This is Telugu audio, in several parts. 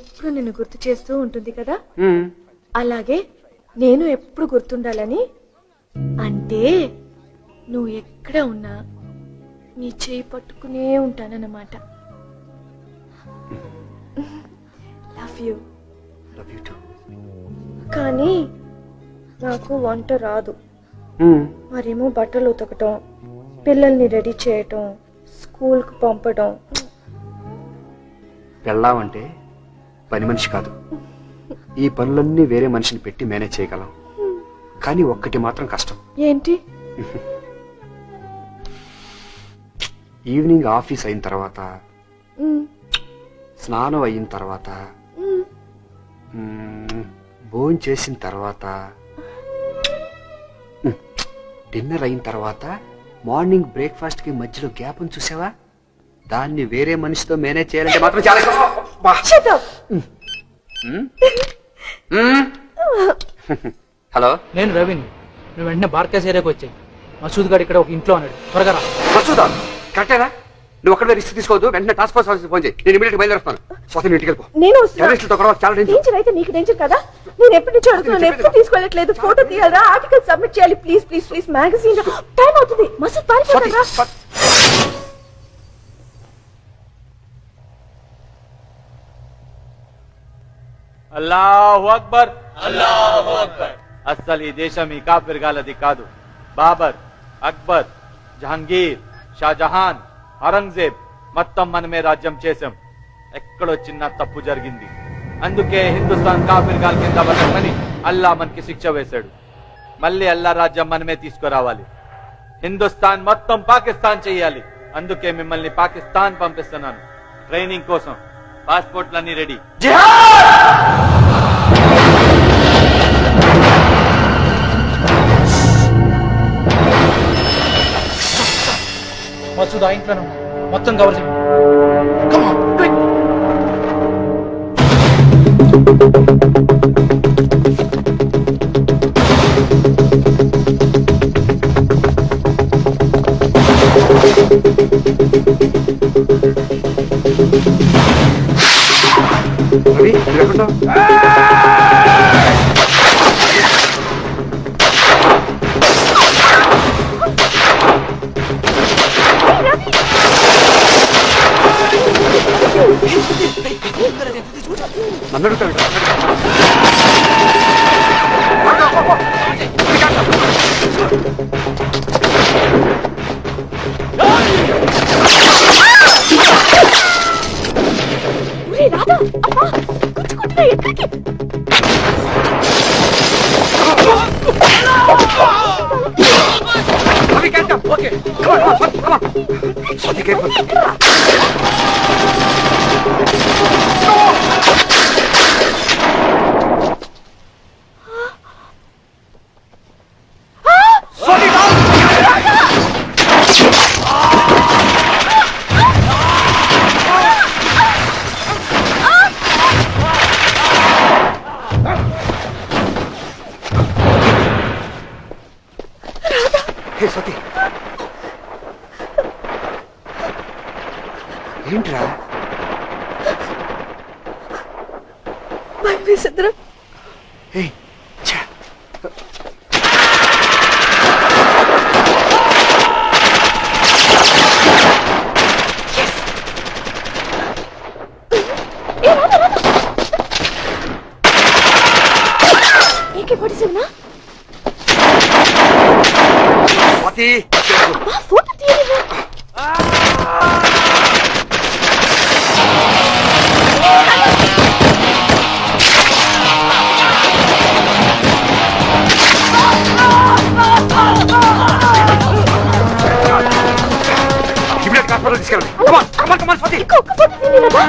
ఎప్పుడు నిన్ను గుర్తు చేస్తూ ఉంటుంది కదా. అలాగే నేను ఎప్పుడు గుర్తుండాలని, అంటే నువ్వు ఎక్కడ ఉన్నా నీ చేయి పట్టుకునే ఉంటానన్నమాట. Love you. కానీ నాకు వంట రాదు. మరేమో బట్టలు ఉతకటం, పిల్లల్ని రెడీ చేయటం, స్కూల్కి పంపడం. పెళ్ళావంటే పని మనిషి కాదు. ఈ పనులన్నీ వేరే మనిషిని పెట్టి మేనేజ్ చేయగలం. కానీ ఒక్కటి మాత్రం కష్టం. ఏంటి? ఈవినింగ్ ఆఫీస్ అయిన తర్వాత, స్నానం అయిన తర్వాత, భోజనం చేసిన తర్వాత, డిన్నర్ అయిన తర్వాత, మార్నింగ్ బ్రేక్ఫాస్ట్ కి మధ్యలో గ్యాప్ ఉంది చూసావా, దాన్ని వేరే మనిషితో మేనేజ్ చేయాలంటే మాత్రం చాలా హలో, నేను రవిని. నువ్వు వెంటనే బార్కేస్ ఏరియాకి వచ్చాయి. మసూద్ గారు ఇక్కడ ఒక ఇంట్లో అన్నాడు. త్వరగా రా. మసూదా? కరెక్టేనా? నువ్వు ఒక్కడే రిస్క్ తీసుకోవద్దు. వెంటనే టాస్క్ ఫోర్స్ ఆఫీస్ ఫోన్ చేయి. నేను ఇమీడియట్ బయలుదేరుతాను. స్వాతి ఇంటికి వెళ్ళిపో. నేను చాలా డేంజర్ అయితే నీకు డేంజర్ కదా. నేను ఎప్పటి నుంచి అడుగుతున్నాను, ఎప్పుడు తీసుకోవట్లేదు. ఫోటో తీయాలా, ఆర్టికల్ సబ్మిట్ చేయాలి. Please please please, magazine time అవుతుంది. మసూద్ పారిపోతారా? అల్లాహు అక్బర్, అల్లాహు అక్బర్. అస్సలు ఈ దేశం ఈ కాఫిర్గాలది కాదు. బాబర్, అక్బర్, జహంగీర్, షాజహాన్, ఔరంగజేబ్ మొత్తం మనమే రాజ్యం చేశాం. ఎక్కడో చిన్న తప్పు జరిగింది. అందుకే హిందుస్థాన్ కాఫిర్గాల కింద బతకమని అల్లా మనకి శిక్ష వేశాడు. మళ్ళీ అల్లా రాజ్యం మనమే తీసుకురావాలి. హిందుస్థాన్ మొత్తం పాకిస్తాన్ చెయ్యాలి. అందుకే మిమ్మల్ని పాకిస్తాన్ పంపిస్తున్నాను ట్రైనింగ్ కోసం. పాస్పోర్ట్లన్నీ రెడీ. మసూద్ ఆ ఇంట్లోనే ఉన్నాడు. మొత్తం కవర్ చేయండి. రవి, నువ్వు ఎక్కడున్నావు? నన్ను అడుగుతావు. ఓకే, సతీ, ఏంట్రా? భయం వేసిందిరా. ఫోటో తీయలేదు. తీసుకెళ్ళండి. కమాన్ కమాన్ కమాన్ స్వాతి. ఒక్క ఫోటో తీయలేదా?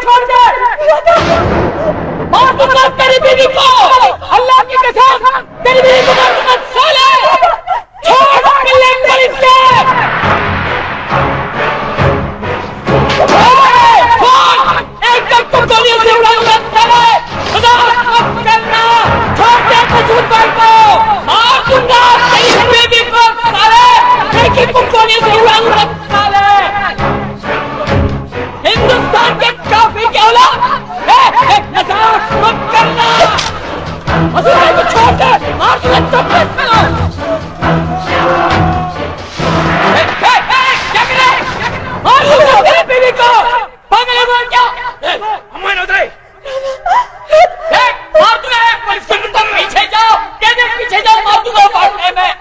छोड़ दे। मार दूंगा तेरी बीवी को, अल्लाह की कसम तेरी बीवी को मार दूंगा साले। छोड़ मिले पुलिस के। एकदम तुम गोलियों से उड़ाऊंगा साले। खुदा मत करना, छोड़ दे मजूद भाई को, मार दूंगा तेरी बीवी को साले। एक ही गोलियों से उड़ाऊंगा साले। हिंदुस्तान के काफी के औलाद मजाक मत करना। मजूद भाई को छोड़ दे, मार दूंगा सब कुछ करो। मार दूंगा तेरी बीवी को, पागल है वो क्या? अम्मा न उतरे। मार दूंगा पुलिस के तुम पीछे जाओ, कहते पीछे जाओ, मार दूंगा मारने में।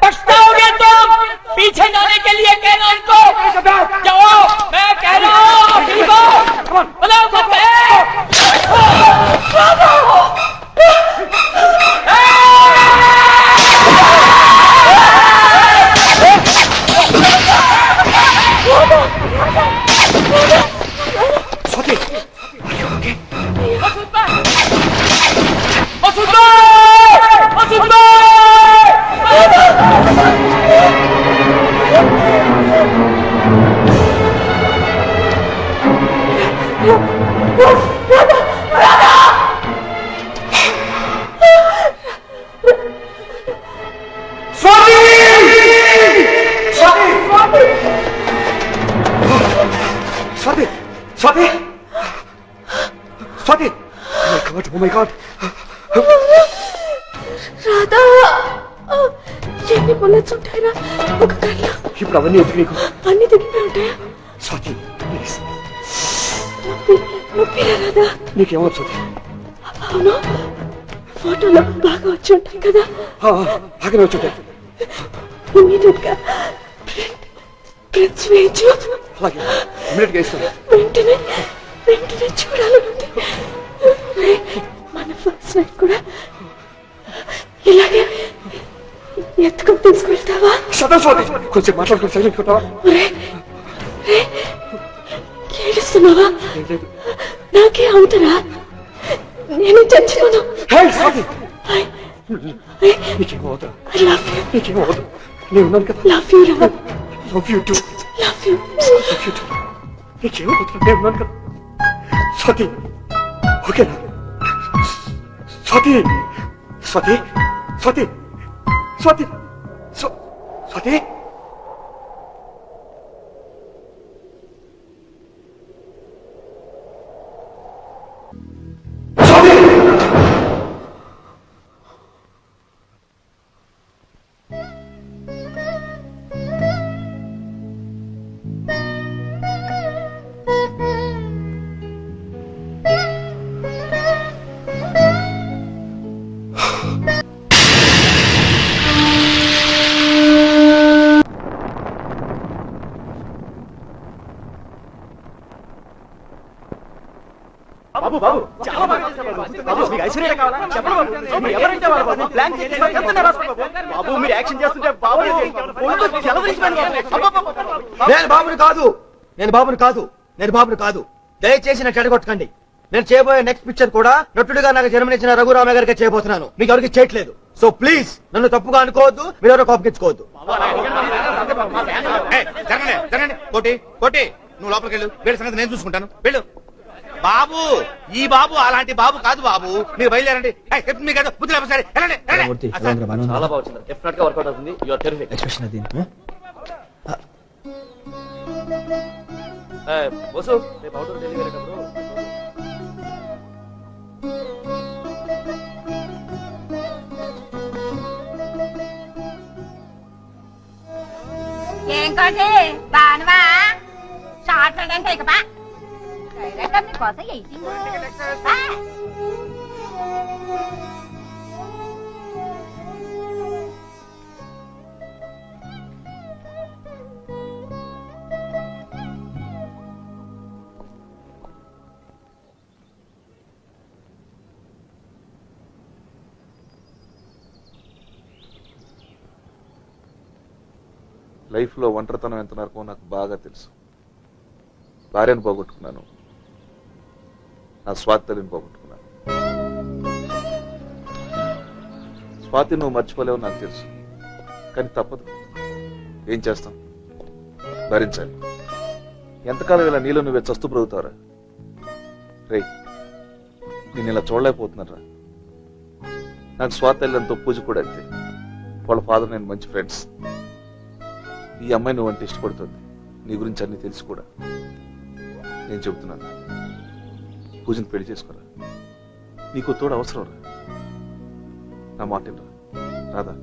पछताओगे तुम, पीछे जाने के लिए कहना उनको। जाओ, मैं कह रहा हूँ बोलो मत। Oh my God! రాధా, ఎన్ని బుల్లెట్స్ ఉంటాయిరా ఒక గన్లో? ఇప్పుడు అవన్నీ ఎందుకు నీకు? అన్ని తగ్గిపోయి ఉంటాయా? స్వాతి ప్లీజ్. నొప్పిరా రాధా? నీకేమో స్వాతి? అవును, ఫోటోలో బాగా వచ్చి ఉంటాయి కదా? బాగానే వచ్చుంటాయి. ఇమీడియట్ గా ప్రింట్స్ వేయించు. అలాగే ఇమీడియట్ గా ఇస్తాను. వెంటనే చూడాలనుంది. మన ఫస్ట్ నైట్ కూడా ఇలాగే ఎత్తుకొని తీసుకెళ్తావా? కొంచెం మాట్లాడుకుని సైలెంట్ కొట్టావా? ఏడుస్తున్నావా? నాకే అవుతారా? నేను చచ్చిపోను. నీకేమవుతా? I love you. నీకేమవుతా? నేను ఉన్నాను కదా. Love you, Rama. Love you too. Love you. Love you too. నీకేమవుతా? నేను ఉన్నాను కదా. స్వాతి ఓకేనా? స్వాతి స్వాతి స్వాతి స్వాతి స్వాతి బాబు బాబు చాలా బాగా చేశారు బాబు. మీకు ఐశ్వర్య కావాలా? చెప్పండి బాబు. మీరు ఎవరంటే వాళ్ళు బాబు. ప్లాన్ చేసి చెప్తున్నారు బాబు. బాబు మీరు యాక్షన్ చేస్తుంటే బాబు చెలవరించండి బాబు. నేను బాబుని కాదు, నేను బాబుని కాదు, నేను బాబుని కాదు. దయచేసి నాకు చెడగొట్టకండి. నేను చేయబోయే నెక్స్ట్ పిక్చర్ కూడా నటుడిగా నాకు జన్మనిచ్చిన రఘురామ గారికి చేయబోతున్నాను. మీకు ఎవరికి చేయట్లేదు. సో ప్లీజ్ నన్ను తప్పుగా అనుకోవద్దు, మీరు ఎవరో కోపగించుకోవద్దు. కోటి కోటి నువ్వు లోపలికి వెళ్ళు. వీళ్ళ సంగతి నేను చూసుకుంటాను. వెళ్ళు బాబు. ఈ బాబు అలాంటి బాబు కాదు బాబు. మీరు బయలుదేరండి. మీకు బుద్ధి లేకపోతే సరే వెళ్ళండి. చాలా బాగా వచ్చింది. డెఫినెట్ గా వర్కౌట్ అవుతుంది. You are terrific. ఎక్స్ప్రెషన్ అది బోసు రేపు అవుట్డోర్ ఢిల్లీ వెళ్ళేటప్పుడు ఏం కోటి బానువా షార్ట్ అంటే ఇక బా డైరెక్టర్ మీకోసం ఎయిటింగ్ లైఫ్లో ఒంటరితనం ఎంత నరకమో నాకు బాగా తెలుసు. భార్యను పోగొట్టుకున్నాను, నా స్వాతిని పోగొట్టుకున్నాను. స్వాతి నువ్వు మర్చిపోలేవు నాకు తెలుసు, కానీ తప్పదు. ఏం చేస్తాం, భరించాలి. ఎంతకాలం ఇలా నీలో నువ్వే చస్తూ బ్రతుకుతావురా? రే, నేను ఇలా చూడలేకపోతున్నారా? నాకు స్వాతల్యంతో పూజ కూడా అంతే. వాళ్ళ ఫాదర్ నేను మంచి ఫ్రెండ్స్. ఈ అమ్మాయి నువ్వంటే ఇష్టపడుతుంది, నీ గురించి అన్ని తెలుసు కూడా. నేను చెబుతున్నాను, పూజను పెళ్లి చేసుకోరా. నీకు తోడు అవసరం రా. నా మాట రాదా?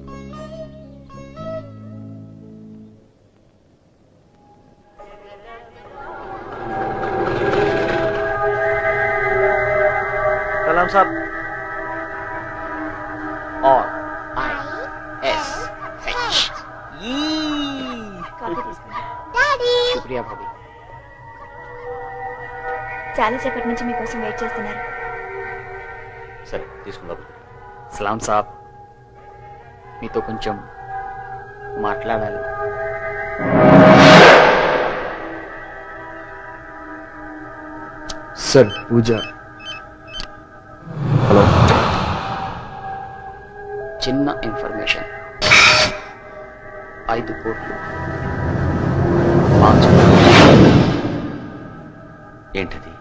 सलाम साहब और ISH శుక్రియా భాబీ. చాలాసేపటి నుంచి మీకోసం వెయిట్ చేస్తున్నారు. సరే తీసుకుందాం. సలాం సాబ్, మీతో కొంచెం మాట్లాడాలి. సార్ పూజ. హలో. చిన్న ఇన్ఫర్మేషన్. 5 కోట్లు. ఏంటది?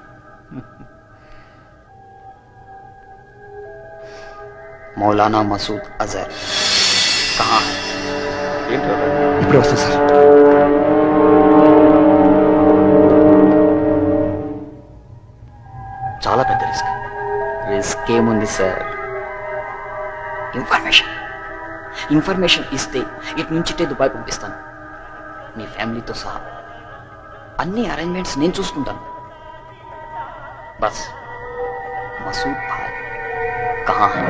మౌలానా మసూద్ అజర్ కహా హై? ఏంట్రా? ఇప్పుడే వస్తా సార్. చాలా పెద్ద రిస్క్. రిస్క్ ఏముంది సార్? ఇన్ఫర్మేషన్ ఇస్తే ఇటు నుంచి దుబాయ్ పంపిస్తాను, మీ ఫ్యామిలీతో సహా. అన్ని అరేంజ్మెంట్స్ నేను చూసుకుంటాను. బస్ మసూద్ భాయ్ కహా హై?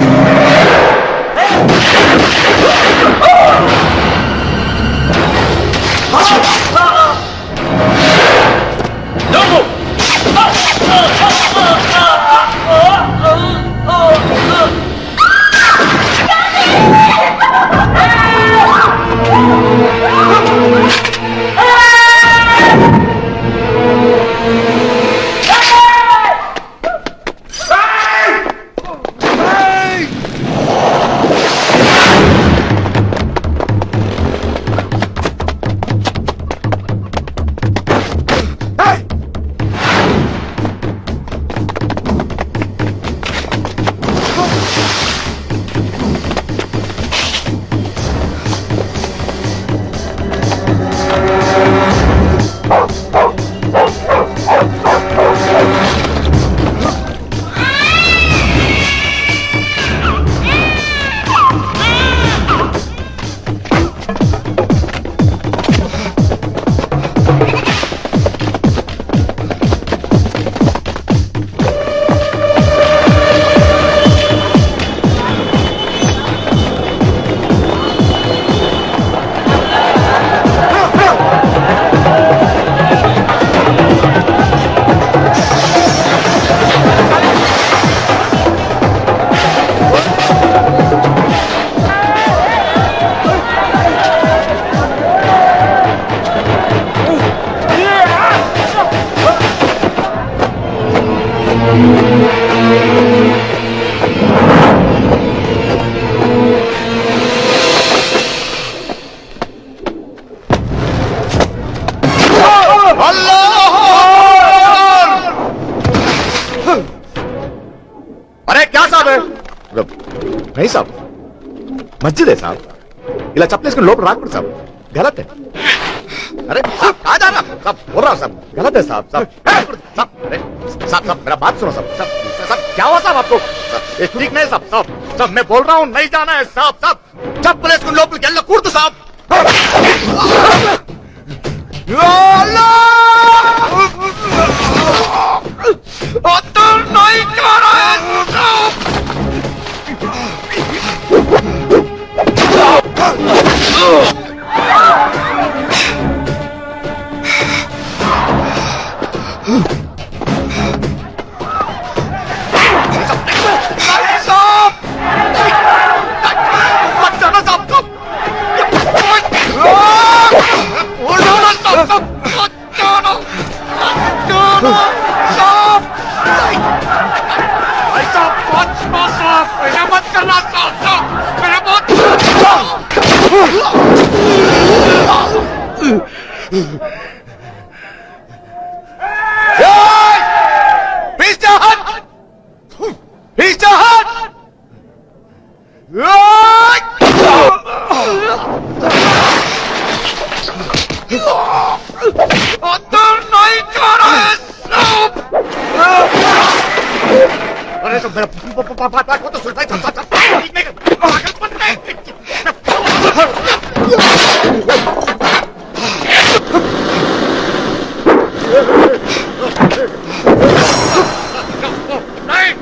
नहीं साहब, मस्जिद है साहब. ఇలా చప్పలేసుకుని లోపల రాకూడదు సాబ్. गलत है. अरे साहब कहाँ जा रहा साहब? बोल रहा हूँ साहब, गलत है साहब. साहब साहब अरे साहब साहब मेरा बात सुनो साहब. साहब साहब क्या हुआ साहब आपको? ये ठीक नहीं साहब. साहब साहब मैं बोल रहा हूँ नहीं जाना है साहब. साहब చప్పలేసుకుని లోపలికి వెళ్ళకూడదు సాబ్. नहीं जा रहा है साहब. मारना मेरा बहुत अरे तो मेरा पापा को तो सुनता है नहीं